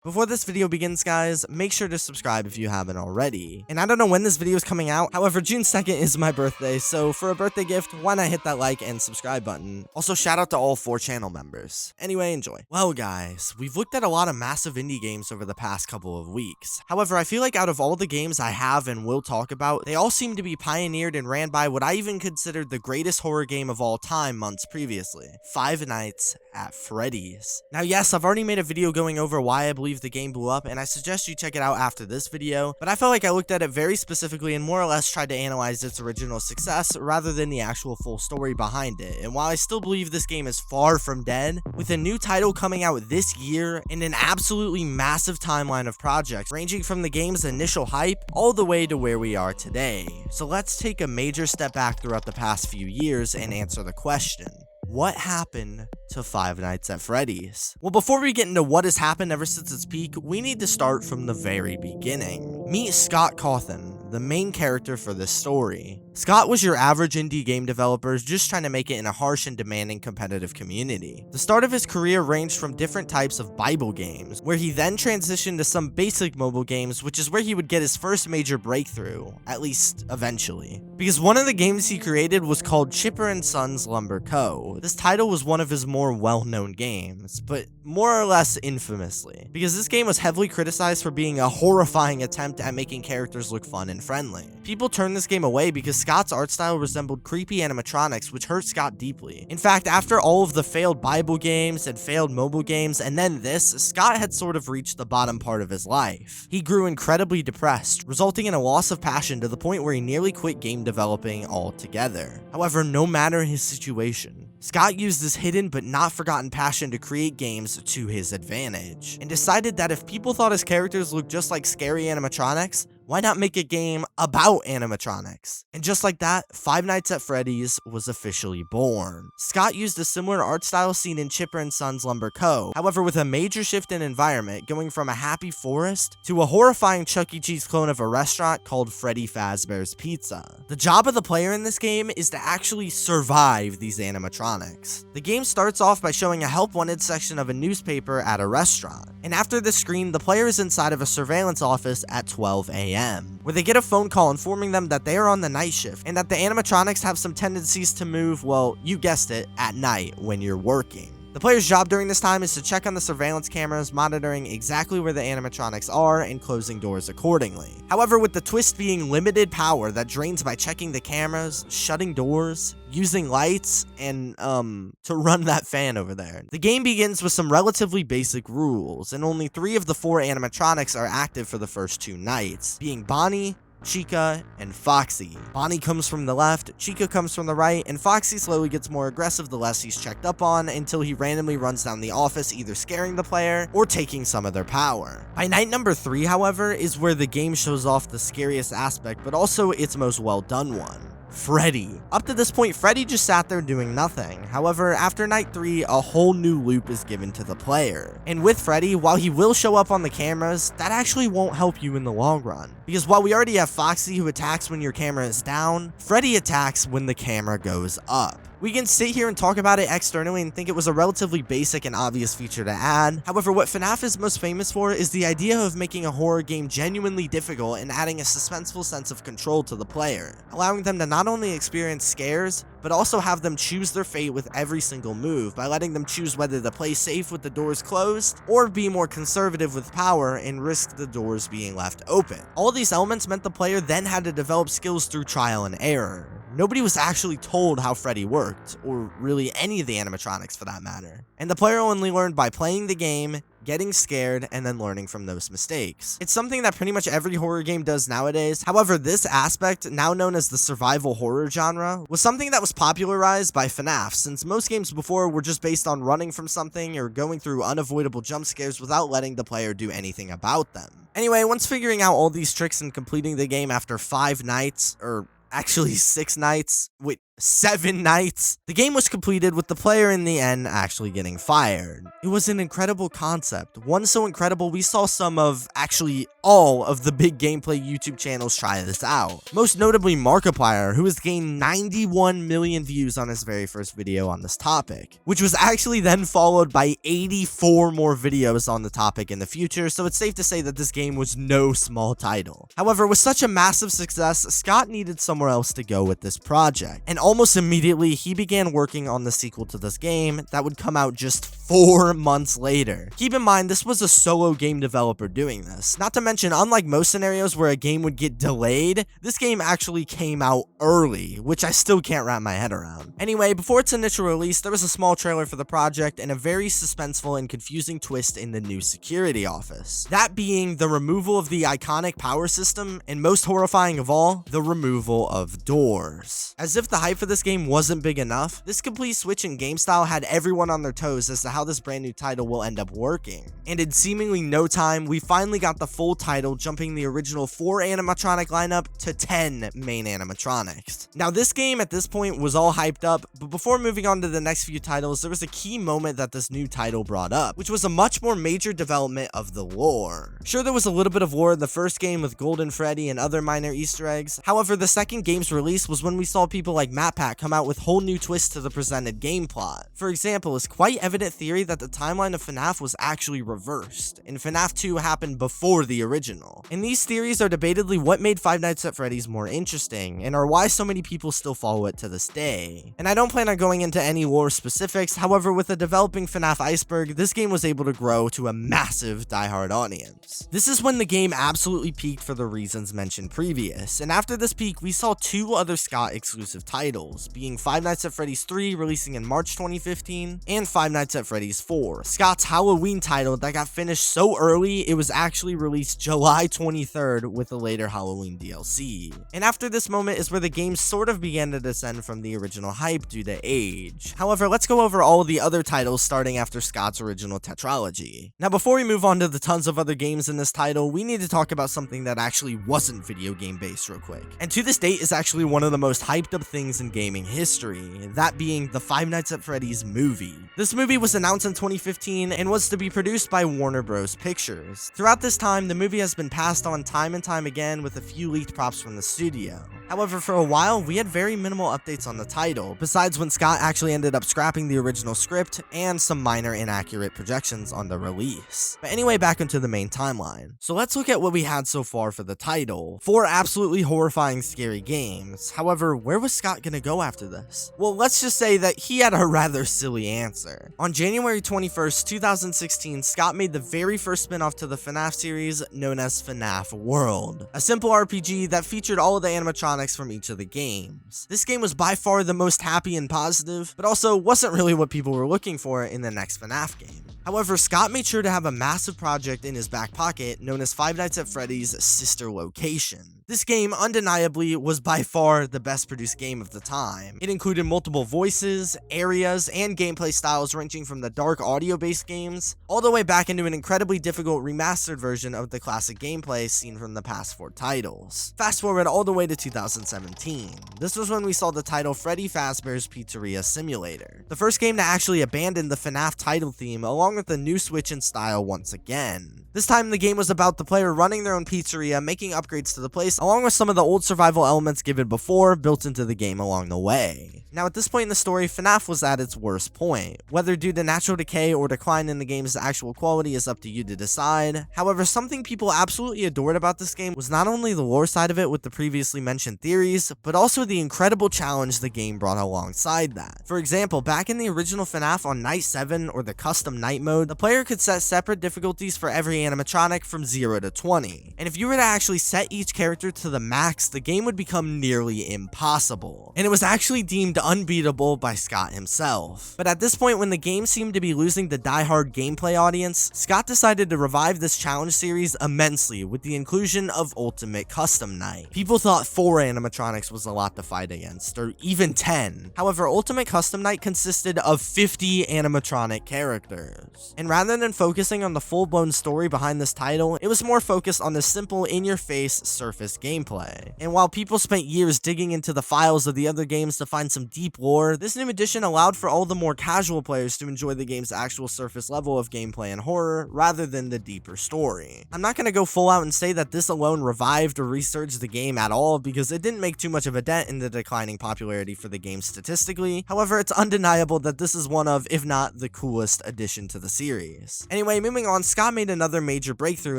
Before this video begins, guys, make sure to subscribe if you haven't already. And I don't know when this video is coming out, however, June 2nd is my birthday, so for a birthday gift, why not hit that like and subscribe button? Also, shout out to all 4 channel members. Anyway, enjoy. Well, guys, we've looked at a lot of massive indie games over the past couple of weeks. However, I feel like out of all the games I have and will talk about, they all seem to be pioneered and ran by what I even considered the greatest horror game of all time months previously, Five Nights at Freddy's. Now, yes, I've already made a video going over why I believe the game blew up, and I suggest you check it out after this video, but I felt like I looked at it very specifically and more or less tried to analyze its original success rather than the actual full story behind it. And while I still believe this game is far from dead, with a new title coming out this year and an absolutely massive timeline of projects ranging from the game's initial hype all the way to where we are today. So let's take a major step back throughout the past few years and answer the question: what happened to Five Nights at Freddy's? Well, before we get into what has happened ever since its peak, we need to start from the very beginning. Meet Scott Cawthon, the main character for this story. Scott was your average indie game developer just trying to make it in a harsh and demanding competitive community. The start of his career ranged from different types of Bible games, where he then transitioned to some basic mobile games, which is where he would get his first major breakthrough, at least eventually. Because one of the games he created was called Chipper & Sons Lumber Co. This title was one of his more well-known games, but more or less infamously, because this game was heavily criticized for being a horrifying attempt at making characters look fun and friendly. People turned this game away because Scott's art style resembled creepy animatronics, which hurt Scott deeply. In fact, after all of the failed Bible games and failed mobile games, and then this, Scott had sort of reached the bottom part of his life. He grew incredibly depressed, resulting in a loss of passion to the point where he nearly quit game developing altogether. However, no matter his situation, Scott used this hidden but not forgotten passion to create games to his advantage, and decided that if people thought his characters looked just like scary animatronics, why not make a game about animatronics? And just like that, Five Nights at Freddy's was officially born. Scott used a similar art style seen in Chipper & Sons Lumber Co., however with a major shift in environment, going from a happy forest to a horrifying Chuck E. Cheese clone of a restaurant called Freddy Fazbear's Pizza. The job of the player in this game is to actually survive these animatronics. The game starts off by showing a help wanted section of a newspaper at a restaurant, and after this screen, the player is inside of a surveillance office at 12 a.m. where they get a phone call informing them that they are on the night shift and that the animatronics have some tendencies to move, well, you guessed it, at night when you're working. The player's job during this time is to check on the surveillance cameras, monitoring exactly where the animatronics are and closing doors accordingly. However, with the twist being limited power that drains by checking the cameras, shutting doors, using lights, and to run that fan over there. The game begins with some relatively basic rules, and only 3 of the 4 animatronics are active for the first 2 nights, being Bonnie, Chica, and Foxy. Bonnie comes from the left, Chica comes from the right, and Foxy slowly gets more aggressive the less he's checked up on, until he randomly runs down the office, either scaring the player or taking some of their power. By night number 3, however, is where the game shows off the scariest aspect, but also its most well done one: Freddy. Up to this point, Freddy just sat there doing nothing. However, after night 3, a whole new loop is given to the player. And with Freddy, while he will show up on the cameras, that actually won't help you in the long run. Because while we already have Foxy who attacks when your camera is down, Freddy attacks when the camera goes up. We can sit here and talk about it externally and think it was a relatively basic and obvious feature to add. However, what FNAF is most famous for is the idea of making a horror game genuinely difficult and adding a suspenseful sense of control to the player, allowing them to not only experience scares, but also have them choose their fate with every single move by letting them choose whether to play safe with the doors closed or be more conservative with power and risk the doors being left open. All these elements meant the player then had to develop skills through trial and error. Nobody was actually told how Freddy worked, or really any of the animatronics for that matter. And the player only learned by playing the game, getting scared, and then learning from those mistakes. It's something that pretty much every horror game does nowadays. However, this aspect, now known as the survival horror genre, was something that was popularized by FNAF, since most games before were just based on running from something or going through unavoidable jump scares without letting the player do anything about them. Anyway, once figuring out all these tricks and completing the game after 5 nights, or actually 6 nights. Wait, 7 nights. The game was completed with the player in the end actually getting fired. It was an incredible concept, one so incredible we saw some of, actually all of the big gameplay YouTube channels try this out. Most notably Markiplier, who has gained 91 million views on his very first video on this topic, which was actually then followed by 84 more videos on the topic in the future, so it's safe to say that this game was no small title. However, with such a massive success, Scott needed somewhere else to go with this project, and almost immediately he began working on the sequel to this game that would come out just 4 months later. Keep in mind, this was a solo game developer doing this. Not to mention, unlike most scenarios where a game would get delayed, this game actually came out early, which I still can't wrap my head around. Anyway, before its initial release, there was a small trailer for the project and a very suspenseful and confusing twist in the new security office. That being the removal of the iconic power system, and most horrifying of all, the removal of doors. As if the hype for this game wasn't big enough, this complete switch in game style had everyone on their toes as to how this brand new title will end up working. And in seemingly no time, we finally got the full title, jumping the original 4 animatronic lineup to 10 main animatronics. Now this game at this point was all hyped up, but before moving on to the next few titles, there was a key moment that this new title brought up, which was a much more major development of the lore. Sure, there was a little bit of lore in the first game with Golden Freddy and other minor Easter eggs. However, the second game's release was when we saw people like MatPat come out with whole new twists to the presented game plot. For example, it's quite evident theory that the timeline of FNAF was actually reversed, and FNAF 2 happened before the original. And these theories are debatedly what made Five Nights at Freddy's more interesting, and are why so many people still follow it to this day. And I don't plan on going into any lore specifics, however, with a developing FNAF iceberg, this game was able to grow to a massive diehard audience. This is when the game absolutely peaked for the reasons mentioned previous, and after this peak, we saw 2 other Scott exclusive titles, being Five Nights at Freddy's 3 releasing in March 2015, and Five Nights at Freddy's 4, Scott's Halloween title that got finished so early it was actually released July 23rd with a later Halloween DLC. And after this moment is where the game sort of began to descend from the original hype due to age. However, let's go over all of the other titles starting after Scott's original tetralogy. Now before we move on to the tons of other games in this title, we need to talk about something that actually wasn't video game based real quick, and to this date is actually one of the most hyped up things in gaming history, that being the Five Nights at Freddy's movie. This movie was announced in 2015 and was to be produced by Warner Bros. Pictures. Throughout this time, the movie has been passed on time and time again with a few leaked props from the studio. However, for a while, we had very minimal updates on the title, besides when Scott actually ended up scrapping the original script and some minor inaccurate projections on the release. But anyway, back into the main timeline. So let's look at what we had so far for the title. 4 absolutely horrifying, scary games. However, where was Scott gonna go after this? Well, let's just say that he had a rather silly answer. On January 21st, 2016, Scott made the very first spin-off to the FNAF series known as FNAF World, a simple RPG that featured all of the animatronics from each of the games. This game was by far the most happy and positive, but also wasn't really what people were looking for in the next FNAF game. However, Scott made sure to have a massive project in his back pocket known as Five Nights at Freddy's Sister Location. This game undeniably was by far the best produced game of the time. It included multiple voices, areas, and gameplay styles ranging from the dark audio-based games all the way back into an incredibly difficult remastered version of the classic gameplay seen from the past 4 titles. Fast forward all the way to 2017. This was when we saw the title Freddy Fazbear's Pizzeria Simulator, the first game to actually abandon the FNAF title theme along with a new switch in style once again. This time the game was about the player running their own pizzeria, making upgrades to the place, along with some of the old survival elements given before built into the game along the way. Now at this point in the story, FNAF was at its worst point. Whether due to natural decay or decline in the game's actual quality is up to you to decide. However, something people absolutely adored about this game was not only the lore side of it with the previously mentioned theories, but also the incredible challenge the game brought alongside that. For example, back in the original FNAF on Night 7 or the custom night mode, the player could set separate difficulties for every animatronic from 0 to 20. And if you were to actually set each character to the max, the game would become nearly impossible. And it was actually deemed unbeatable by Scott himself. But at this point, when the game seemed to be losing the die-hard gameplay audience, Scott decided to revive this challenge series immensely with the inclusion of Ultimate Custom Night. People thought 4 animatronics was a lot to fight against, or even 10. However, Ultimate Custom Night consisted of 50 animatronic characters. And rather than focusing on the full-blown story behind this title, it was more focused on the simple in-your-face surface gameplay. And while people spent years digging into the files of the other games to find some deep lore, this new edition allowed for all the more casual players to enjoy the game's actual surface level of gameplay and horror, rather than the deeper story. I'm not gonna go full out and say that this alone revived or resurged the game at all, because it didn't make too much of a dent in the declining popularity for the game statistically. However, it's undeniable that this is one of, if not the coolest addition to the series. Anyway, moving on, Scott made another major breakthrough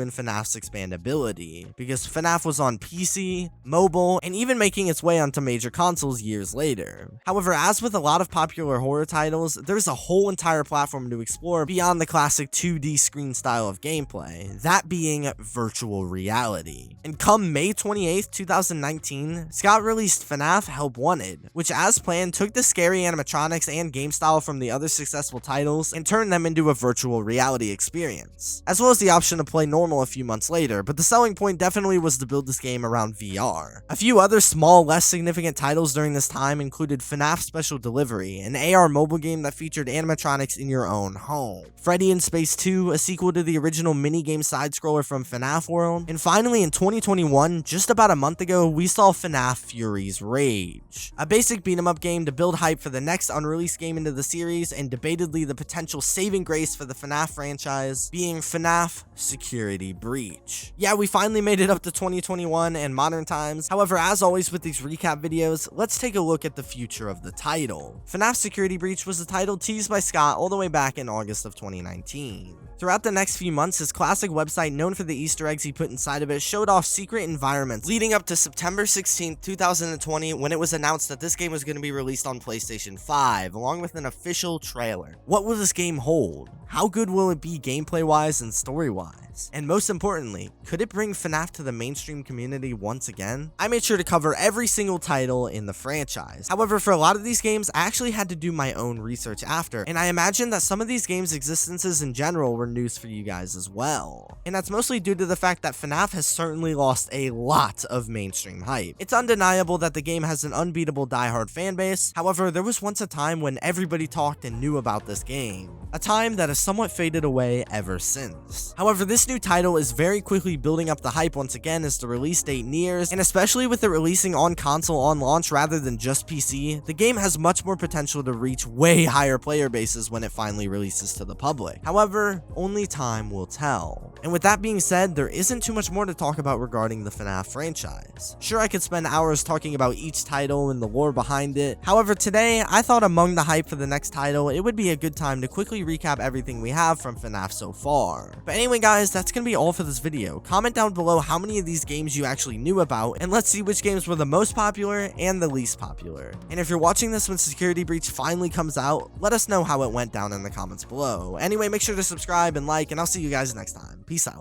in FNAF's expandability, because FNAF was on PC, mobile, and even making its way onto major consoles years later. However, as with a lot of popular horror titles, there's a whole entire platform to explore beyond the classic 2D screen style of gameplay, that being virtual reality. And come May 28th, 2019, Scott released FNAF Help Wanted, which as planned took the scary animatronics and game style from the other successful titles and turned them into a virtual reality experience, as well as the option to play normal a few months later, but the selling point definitely was to build this game around VR. A few other small, less significant titles during this time included FNAF Special Delivery, an AR mobile game that featured animatronics in your own home, Freddy in Space 2, a sequel to the original minigame side-scroller from FNAF World, and finally in 2021, just about a month ago, we saw FNAF Fury's Rage, a basic beat-em-up game to build hype for the next unreleased game into the series, and debatedly the potential saving grace for the FNAF franchise, being FNAF Security Breach. Yeah, we finally made it up to 2021 and modern times. However, as always with these recap videos, let's take a look at the future of the title. FNAF Security Breach was the title teased by Scott all the way back in August of 2019. Throughout the next few months, his classic website, known for the Easter eggs he put inside of it, showed off secret environments leading up to September 16th, 2020, when it was announced that this game was going to be released on PlayStation 5, along with an official trailer. What will this game hold? How good will it be gameplay-wise and story-wise? And most importantly, could it bring FNAF to the mainstream community once again? I made sure to cover every single title in the franchise. However, for a lot of these games, I actually had to do my own research after, and I imagine that some of these games' existences in general were news for you guys as well. And that's mostly due to the fact that FNAF has certainly lost a lot of mainstream hype. It's undeniable that the game has an unbeatable diehard fanbase. However, there was once a time when everybody talked and knew about this game, a time that has somewhat faded away ever since. However, this new title is very quickly building up the hype once again as the release date nears, and especially with it releasing on console on launch rather than just PC, the game has much more potential to reach way higher player bases when it finally releases to the public. However, only time will tell. And with that being said, there isn't too much more to talk about regarding the FNAF franchise. Sure, I could spend hours talking about each title and the lore behind it. However, today, I thought among the hype for the next title, it would be a good time to quickly recap everything we have from FNAF so far. But anyway guys, that's gonna be all for this video. Comment down below how many of these games you actually knew about, and let's see which games were the most popular and the least popular. And if you're watching this when Security Breach finally comes out, let us know how it went down in the comments below. Anyway, make sure to subscribe and like, and I'll see you guys next time. Peace out.